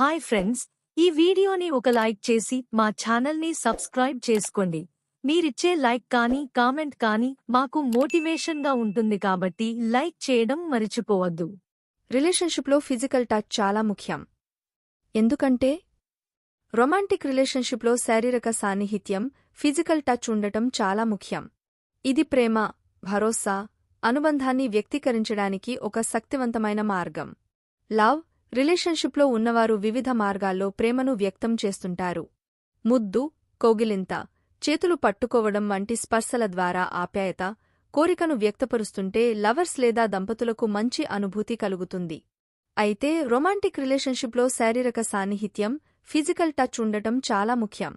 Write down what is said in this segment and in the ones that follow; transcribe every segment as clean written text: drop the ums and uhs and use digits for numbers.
Hi friends, ఈ వీడియోని ఒక లైక్ చేసి మా ఛానల్ని సబ్స్క్రైబ్ చేసుకోండి. మీరిచ్చే లైక్ కానీ కామెంట్ కానీ మాకు మోటివేషన్గా ఉంటుంది కాబట్టి లైక్ చేయడం మర్చిపోవద్దు. రిలేషన్షిప్లో ఫిజికల్ టచ్ చాలా ముఖ్యం. ఎందుకంటే రొమాంటిక్ రిలేషన్షిప్లో శారీరక సాన్నిహిత్యం, ఫిజికల్ టచ్ ఉండటం చాలా ముఖ్యం. ఇది ప్రేమ, భరోసా, అనుబంధాన్ని వ్యక్తీకరించడానికి ఒక శక్తివంతమైన మార్గం. లవ్ రిలేషన్షిప్లో ఉన్నవారు వివిధ మార్గాల్లో ప్రేమను వ్యక్తం చేస్తుంటారు. ముద్దు, కౌగిలింత, చేతులు పట్టుకోవడం వంటి స్పర్శల ద్వారా ఆప్యాయత, కోరికను వ్యక్తపరుస్తుంటే లవర్స్ లేదా దంపతులకు మంచి అనుభూతి కలుగుతుంది. అయితే రొమాంటిక్ రిలేషన్షిప్లో శారీరక సాన్నిహిత్యం, ఫిజికల్ టచ్ ఉండటం చాలా ముఖ్యం.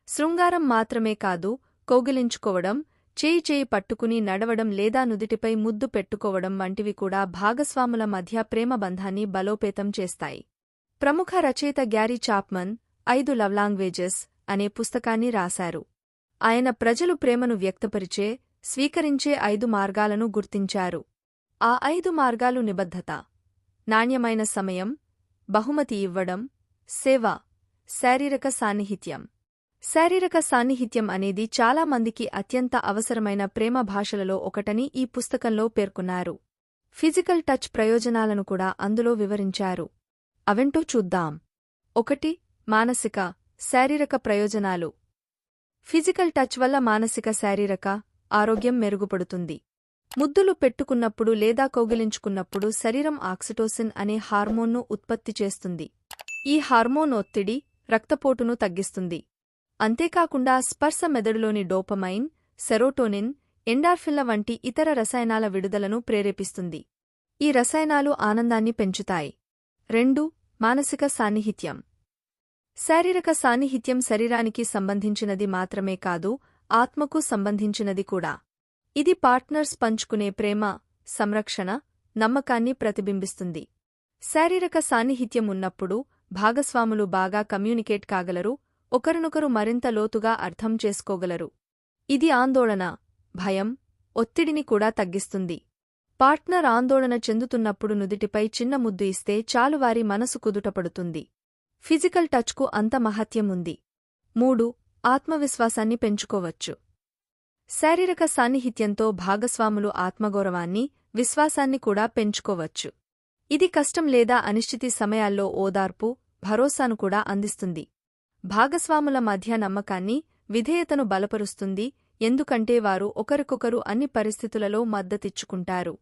శృంగారం మాత్రమే కాదు, కౌగిలించుకోవడం, చేయి పట్టుకుని నడవడం లేదా నుదిటిపై ముద్దు పెట్టుకోవడం వంటివి కూడా భాగస్వాముల మధ్య ప్రేమ బంధాన్ని బలోపేతం చేస్తాయి. ప్రముఖ రచయిత గ్యారీ చాప్మన్ 5 లవ్ లాంగ్వేజెస్ అనే పుస్తకాన్ని రాశారు. ఆయన ప్రజలు ప్రేమను వ్యక్తపరిచే, స్వీకరించే 5 మార్గాలను గుర్తించారు. ఆ 5 మార్గాలు నిబద్ధత, నాణ్యమైన సమయం, బహుమతి ఇవ్వడం, సేవ, శారీరక సాన్నిహిత్యం. శారీరక సాన్నిహిత్యం అనేది చాలా మందికి అత్యంత అవసరమైన ప్రేమ భాషలలో ఒకటని ఈ పుస్తకంలో పేర్కొన్నారు. ఫిజికల్ టచ్ ప్రయోజనాలను కూడా అందులో వివరించారు. అవేంటో చూద్దాం. 1. మానసిక, శారీరక ప్రయోజనాలు. ఫిజికల్ టచ్ వల్ల మానసిక శారీరక ఆరోగ్యం మెరుగుపడుతుంది. ముద్దులు పెట్టుకున్నప్పుడు లేదా కౌగిలించుకున్నప్పుడు శరీరం ఆక్సిటోసిన్ అనే హార్మోన్ను ఉత్పత్తి చేస్తుంది. ఈ హార్మోన్ ఒత్తిడి, రక్తపోటును తగ్గిస్తుంది. అంతేకాకుండా స్పర్శ మెదడులోని డోపమైన్, సెరోటోనిన్, ఎండార్ఫిన్ల వంటి ఇతర రసాయనాల విడుదలను ప్రేరేపిస్తుంది. ఈ రసాయనాలు ఆనందాన్ని పెంచుతాయి. 2. మానసిక సాన్నిహిత్యం. శారీరక సాన్నిహిత్యం శరీరానికి సంబంధించినది మాత్రమే కాదు, ఆత్మకు సంబంధించినది కూడా. ఇది పార్ట్నర్స్ పంచుకునే ప్రేమ, సంరక్షణ, నమ్మకాన్ని ప్రతిబింబిస్తుంది. శారీరక సాన్నిహిత్యం ఉన్నప్పుడు భాగస్వాములు బాగా కమ్యూనికేట్ కాగలరు, ఒకరినొకరు మరింత లోతుగా అర్థం చేసుకోగలరు. ఇది ఆందోళన, భయం, ఒత్తిడిని కూడా తగ్గిస్తుంది. పార్ట్నర్ ఆందోళన చెందుతున్నప్పుడు నుదిటిపై చిన్న ముద్దు ఇస్తే చాలు వారి మనసు కుదుటపడుతుంది. ఫిజికల్ టచ్కు అంత మహత్యం ఉంది. 3. ఆత్మవిశ్వాసాన్ని పెంచుకోవచ్చు. శారీరక సాన్నిహిత్యంతో భాగస్వాములు ఆత్మగౌరవాన్ని, విశ్వాసాన్ని కూడా పెంచుకోవచ్చు. ఇది కష్టం లేదా అనిశ్చితి సమయాల్లో ఓదార్పు, భరోసాను కూడా అందిస్తుంది. భాగస్వాముల మధ్య నమ్మకాన్ని, విధేయతను బలపరుస్తుంది, ఎందుకంటే వారు ఒకరికొకరు అన్ని పరిస్థితులలో మద్దతిచ్చుకుంటారు.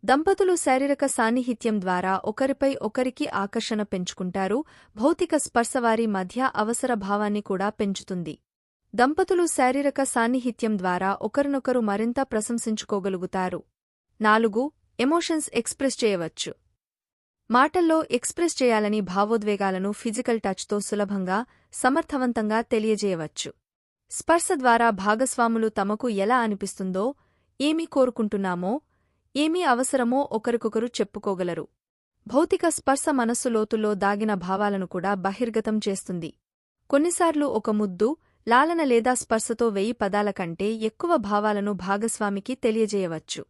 దంపతులు శారీరక సాన్నిహిత్యం ద్వారా ఒకరిపై ఒకరికి ఆకర్షణ పెంచుకుంటారు. భౌతిక స్పర్శ వారి మధ్య అవసర భావాన్ని కూడా పెంచుతుంది. దంపతులు శారీరక సాన్నిహిత్యం ద్వారా ఒకరినొకరు మరింత ప్రశంసించుకోగలుగుతారు. 4. ఎమోషన్స్ ఎక్స్ప్రెస్ చేయవచ్చు. మాటల్లో ఎక్స్ప్రెస్ చేయాలని భావోద్వేగాలను ఫిజికల్ టచ్తో సులభంగా, సమర్థవంతంగా తెలియజేయవచ్చు. స్పర్శ ద్వారా భాగస్వాములు తమకు ఎలా అనిపిస్తుందో, ఏమి కోరుకుంటున్నామో, ఏమీ అవసరమో ఒకరికొకరు చెప్పుకోగలరు. భౌతిక స్పర్శ మనస్సు లోతుల్లో దాగిన భావాలను కూడా బహిర్గతం చేస్తుంది. కొన్నిసార్లు ఒక ముద్దు, లాలన లేదా స్పర్శతో 1000 పదాల కంటే ఎక్కువ భావాలను భాగస్వామికి తెలియజేయవచ్చు.